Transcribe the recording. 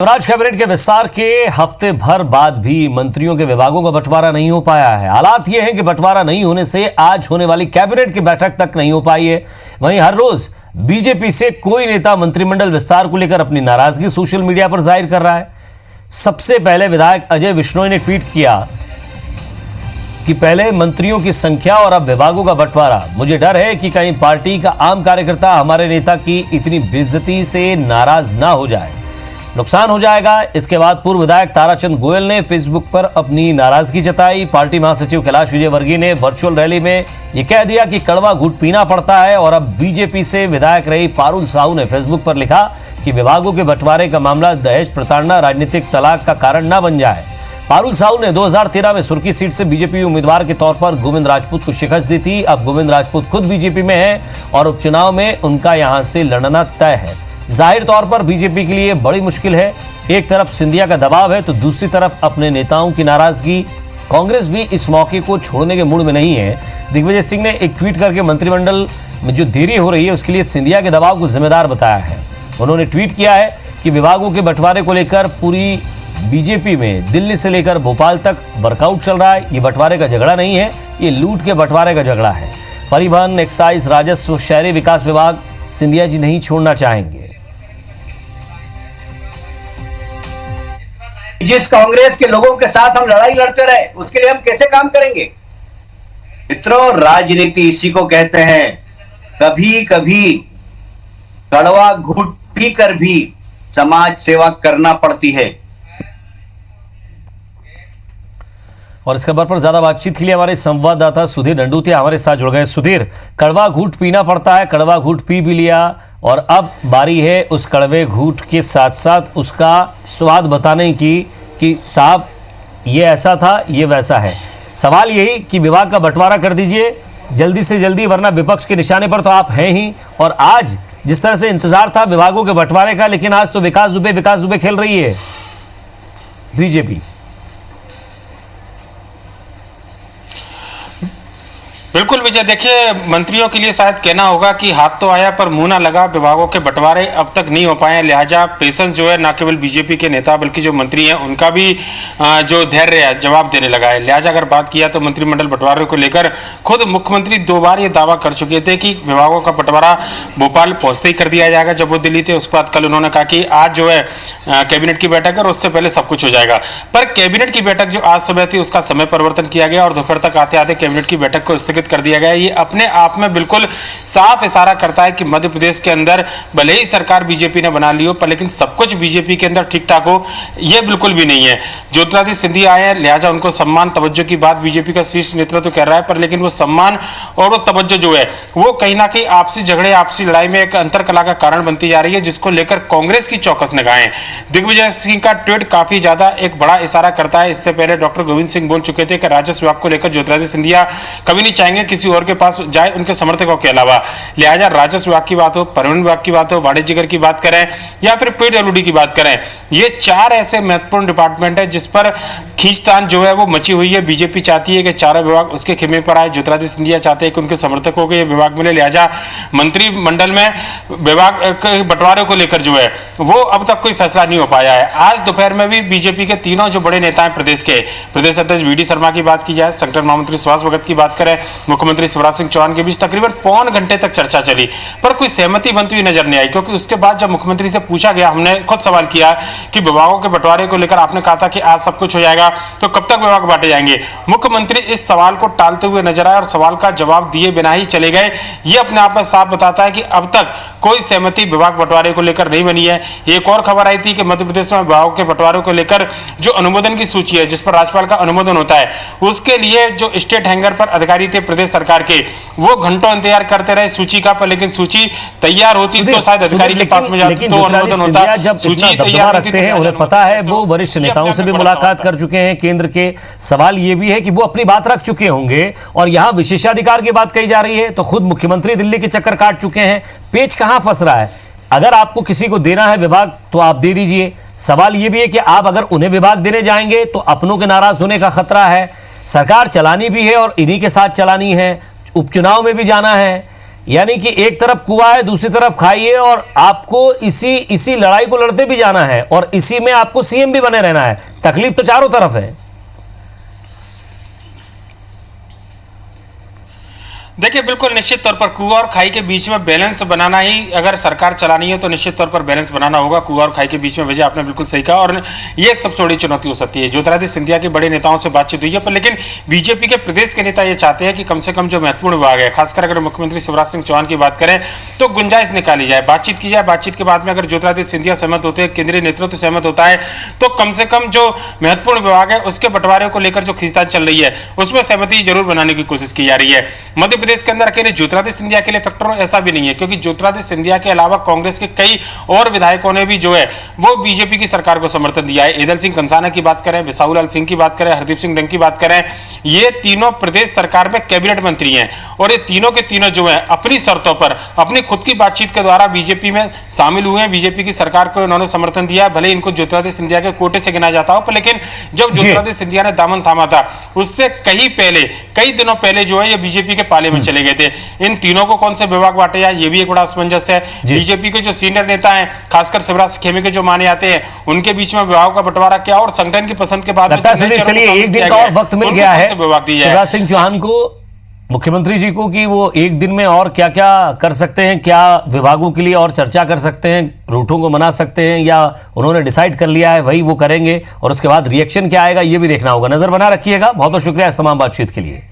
Swaraj cabinet के विस्तार के हफ्ते भर बाद भी मंत्रियों के विभागों का बंटवारा नहीं हो पाया है। हालात ये हैं कि बंटवारा नहीं होने से आज होने वाली कैबिनेट की बैठक तक नहीं हो पाई है। वहीं हर रोज बीजेपी से कोई नेता मंत्रिमंडल विस्तार को लेकर अपनी नाराजगी सोशल मीडिया पर जाहिर कर रहा है। सबसे पहले विधायक अजय विश्नोई ने ट्वीट किया कि पहले मंत्रियों की संख्या और अब विभागों का बंटवारा। मुझे डर है कि कहीं पार्टी का आम कार्यकर्ता हमारे नेता की इतनी बेइज्जती से नाराज ना हो जाए, नुकसान हो जाएगा। इसके बाद पूर्व विधायक ताराचंद गोयल ने फेसबुक पर अपनी नाराजगी जताई। पार्टी महासचिव कैलाश विजयवर्गीय ने वर्चुअल रैली में यह कह दिया कि कड़वा घूंट पीना पड़ता है। और अब बीजेपी से विधायक रही पारुल साहू ने फेसबुक पर लिखा कि विभागों के बंटवारे का मामला दहेज प्रताड़ना राजनीतिक तलाक का कारण न बन जाए। पारुल साहू ने 2013 में सुर्खी सीट से बीजेपी उम्मीदवार के तौर पर गोविंद राजपूत को शिकस्त दी थी। अब गोविंद राजपूत खुद बीजेपी में है और उपचुनाव में उनका यहां से लड़ना तय है। जाहिर तौर पर बीजेपी के लिए बड़ी मुश्किल है। एक तरफ सिंधिया का दबाव है तो दूसरी तरफ अपने नेताओं की नाराजगी। कांग्रेस भी इस मौके को छोड़ने के मूड में नहीं है। दिग्विजय सिंह ने एक ट्वीट करके मंत्रिमंडल में जो देरी हो रही है उसके लिए सिंधिया के दबाव को जिम्मेदार बताया है। उन्होंने ट्वीट किया है कि विभागों के बंटवारे को लेकर पूरी बीजेपी में दिल्ली से लेकर भोपाल तक वर्कआउट चल रहा है। ये बंटवारे का झगड़ा नहीं है, ये लूट के बंटवारे का झगड़ा है। परिवहन, एक्साइज, राजस्व, शहरी विकास विभाग सिंधिया जी नहीं छोड़ना चाहेंगे। जिस कांग्रेस के लोगों के साथ हम लड़ाई लड़ते रहे उसके लिए हम कैसे काम करेंगे? मित्रों, राजनीति इसी को कहते हैं। कभी कभी कड़वा घूंट पीकर भी समाज सेवा करना पड़ती है। और इस खबर पर ज्यादा बातचीत के लिए हमारे संवाददाता सुधीर दंडूतिया हमारे साथ जुड़ गए। सुधीर, कड़वा घूंट पीना पड़ता है, कड़वा घूंट पी भी लिया और अब बारी है उस कड़वे घूंट के साथ साथ उसका स्वाद बताने की कि साहब ये ऐसा था, ये वैसा है। सवाल यही कि विभाग का बंटवारा कर दीजिए जल्दी से जल्दी, वरना विपक्ष के निशाने पर तो आप हैं ही। और आज जिस तरह से इंतजार था विभागों के बंटवारे का, लेकिन आज तो विकास दुबे खेल रही है बीजेपी। बिल्कुल विजय, देखिए मंत्रियों के लिए शायद कहना होगा कि हाथ तो आया पर मुंह ना लगा। विभागों के बंटवारे अब तक नहीं हो पाए, लिहाजा पेशेंस जो है न केवल बीजेपी के नेता बल्कि जो मंत्री हैं उनका भी जो धैर्य है जवाब देने लगा है। लिहाजा अगर बात किया तो मंत्रिमंडल बंटवारे को लेकर खुद मुख्यमंत्री 2 बार ये दावा कर चुके थे कि विभागों का बंटवारा भोपाल पहुंचते ही कर दिया जाएगा जब वो दिल्ली थे। उसके बाद कल उन्होंने कहा कि आज जो है कैबिनेट की बैठक है और उससे पहले सब कुछ हो जाएगा। पर कैबिनेट की बैठक जो आज सुबह थी उसका समय परिवर्तन किया गया और दोपहर तक आते आते कैबिनेट की बैठक को स्थगित कर दिया गया। ये अपने आप में बिल्कुल साफ इशारा करता है कि मध्य प्रदेश के अंदर भले ही सरकार बीजेपी ने बना ली हो पर लेकिन सब कुछ बीजेपी के अंदर ठीक ठाक हो, ये बिल्कुल भी नहीं है। ज्योतिरादित्य सिंधिया आए हैं, लिहाजा उनको सम्मान तवज्जो की बात बीजेपी का शीर्ष नेतृत्व कर रहा है, पर लेकिन वो सम्मान और वो तवज्जो जो है वो कहीं ना कहीं आपसी झगड़े, आपसी लड़ाई में एक अंतर कला का कारण बनती जा रही है, जिसको लेकर कांग्रेस की चौकस निगाहें। दिग्विजय सिंह का ट्वीट काफी ज्यादा एक बड़ा इशारा करता है। इससे पहले डॉक्टर गोविंद सिंह बोल चुके थे कि राजस्व विभाग को लेकर ज्योतिरादित्य सिंधिया कभी नहीं चाहेंगे किसी और के पास जाए उनके समर्थकों के अलावा। लिहाजा राजस्व विभाग की बात हो, परिवहन विभाग की बात हो, वाणिज्य कर की बात करें या फिर पीडब्ल्यूडी की बात करें, ये 4 ऐसे महत्वपूर्ण डिपार्टमेंट है जिस पर खींचतान जो है वो मची हुई है। बीजेपी चाहती है कि चारों विभाग उसके खेमे पर आए। ज्योतिरादित्य सिंधिया चाहते हैं कि उनके समर्थकों को ये विभाग मिले। लिहाजा मंत्रिमंडल में विभाग के बंटवारे को लेकर जो है वो अब तक कोई फैसला नहीं हो पाया है। आज दोपहर में भी बीजेपी के तीनों जो बड़े नेता हैं प्रदेश के, प्रदेश अध्यक्ष वी डी शर्मा की बात की जाए, संगठन महामंत्री सुभाष भगत की बात करें, मुख्यमंत्री शिवराज सिंह चौहान के बीच तकरीबन पौन घंटे तक चर्चा चली पर कोई सहमति बनती हुई नजर नहीं आई। क्योंकि उसके बाद जब मुख्यमंत्री से पूछा गया, हमने खुद सवाल किया कि विभागों के बंटवारे को लेकर आपने कहा था कि आज सब कुछ हो जाएगा तो कब तक विभाग बांटे जाएंगे। मुख्यमंत्री इस सवाल को टालते हुए नजर आए और सवाल का जवाब दिए बिना ही चले गए। ये अपने आप में साफ बताता है कि अब तक कोई सहमति विभाग बंटवारे को लेकर नहीं बनी है। एक और खबर आई थी कि मध्य प्रदेश में विभागों के बंटवारे को लेकर जो अनुमोदन की सूची है जिस पर राज्यपाल का अनुमोदन होता है, उसके लिए जो स्टेट हैंगर पर अधिकारी थे प्रदेश सरकार के, वो घंटों इंतजार करते रहे सूची का, पर लेकिन सूची तैयार होती तो शायद अधिकारी के पास में जाती तो अनुमोदन होता। जब सूची तैयार रखते हैं, उन्हें पता है, वो वरिष्ठ नेताओं से भी मुलाकात कर चुके हैं केंद्र के। सवाल ये भी है कि वो अपनी बात रख चुके होंगे और यहाँ विशेषाधिकार की बात कही जा रही है तो खुद मुख्यमंत्री दिल्ली के चक्कर काट चुके हैं। पेच कहां फंस रहा है? अगर आपको किसी को देना है विभाग तो आप दे दीजिए। सवाल यह भी है कि आप अगर उन्हें विभाग देने जाएंगे तो अपनों के नाराज होने का खतरा है। सरकार चलानी भी है और इन्हीं के साथ चलानी है, उपचुनाव में भी जाना है। यानी कि एक तरफ कुआं है, दूसरी तरफ खाई है, और आपको इसी लड़ाई को लड़ते भी जाना है और इसी में आपको सीएम भी बने रहना है। तकलीफ तो चारों तरफ है। देखिए, बिल्कुल निश्चित तौर पर कुआं और खाई के बीच में बैलेंस बनाना ही अगर सरकार चलानी है तो निश्चित तौर पर बैलेंस बनाना होगा कुआं और खाई के बीच में। वजह आपने बिल्कुल सही कहा और ये एक सबसे बड़ी चुनौती हो सकती है। ज्योतिरादित्य सिंधिया के बड़े नेताओं से बातचीत हुई है, पर लेकिन बीजेपी के प्रदेश के नेता ये चाहते हैं कि कम से कम जो महत्वपूर्ण विभाग है, खासकर अगर मुख्यमंत्री शिवराज सिंह चौहान की बात करें तो गुंजाइश निकाली जाए, बातचीत की जाए। बातचीत के बाद में अगर ज्योतिरादित्य सिंधिया सहमत होते हैं, केंद्रीय नेतृत्व सहमत होता है, तो कम से कम जो महत्वपूर्ण विभाग है उसके बंटवारे को लेकर जो खींचतान चल रही है उसमें सहमति जरूर बनाने की कोशिश की जा रही है। मध्य प्रदेश के अंदर अकेले ज्योतिरादित्य सिंधिया के लिए फैक्टर ऐसा भी नहीं है, क्योंकि ज्योतिरादित्य सिंधिया के अलावा कांग्रेस के कई और विधायकों ने भी जो है वो बीजेपी की सरकार को समर्थन दिया है। एदल सिंह कंसाना की बात करें, बिसाहूलाल सिंह की बात करें, हरदीप सिंह डंग की बात करें, ये तीनों प्रदेश सरकार में कैबिनेट मंत्री हैं और ये तीनों के तीनों जो है अपनी शर्तों पर अपनी खुद की बातचीत के द्वारा बीजेपी में शामिल हुए हैं। बीजेपी की सरकार को इन्होंने समर्थन दिया, भले इनको ज्योतिरादित्य सिंधिया के कोटे से गिना जाता हो, पर लेकिन जब ज्योतिरादित्य सिंधिया ने दामन थामा था उससे कई दिनों पहले जो है ये बीजेपी के पाले में चले गए थे। इन तीनों को कौन से विभाग बांटे जाए ये भी एक बड़ा असमंजस है। बीजेपी के जो सीनियर नेता हैं, खासकर शिवराज खेमे के जो माने जाते हैं, उनके बीच में विभागों का बंटवारा क्या और संगठन की पसंद के बाद चलिए एक दिन का और वक्त मिल गया है शिवराज सिंह चौहान को, मुख्यमंत्री जी को, कि वो एक दिन में और क्या क्या कर सकते हैं, क्या विभागों के लिए और चर्चा कर सकते हैं, रूटों को मना सकते हैं, या उन्होंने डिसाइड कर लिया है वही वो करेंगे और उसके बाद रिएक्शन क्या आएगा ये भी देखना होगा। नजर बना रखिएगा। बहुत बहुत शुक्रिया इस तमाम बातचीत के लिए।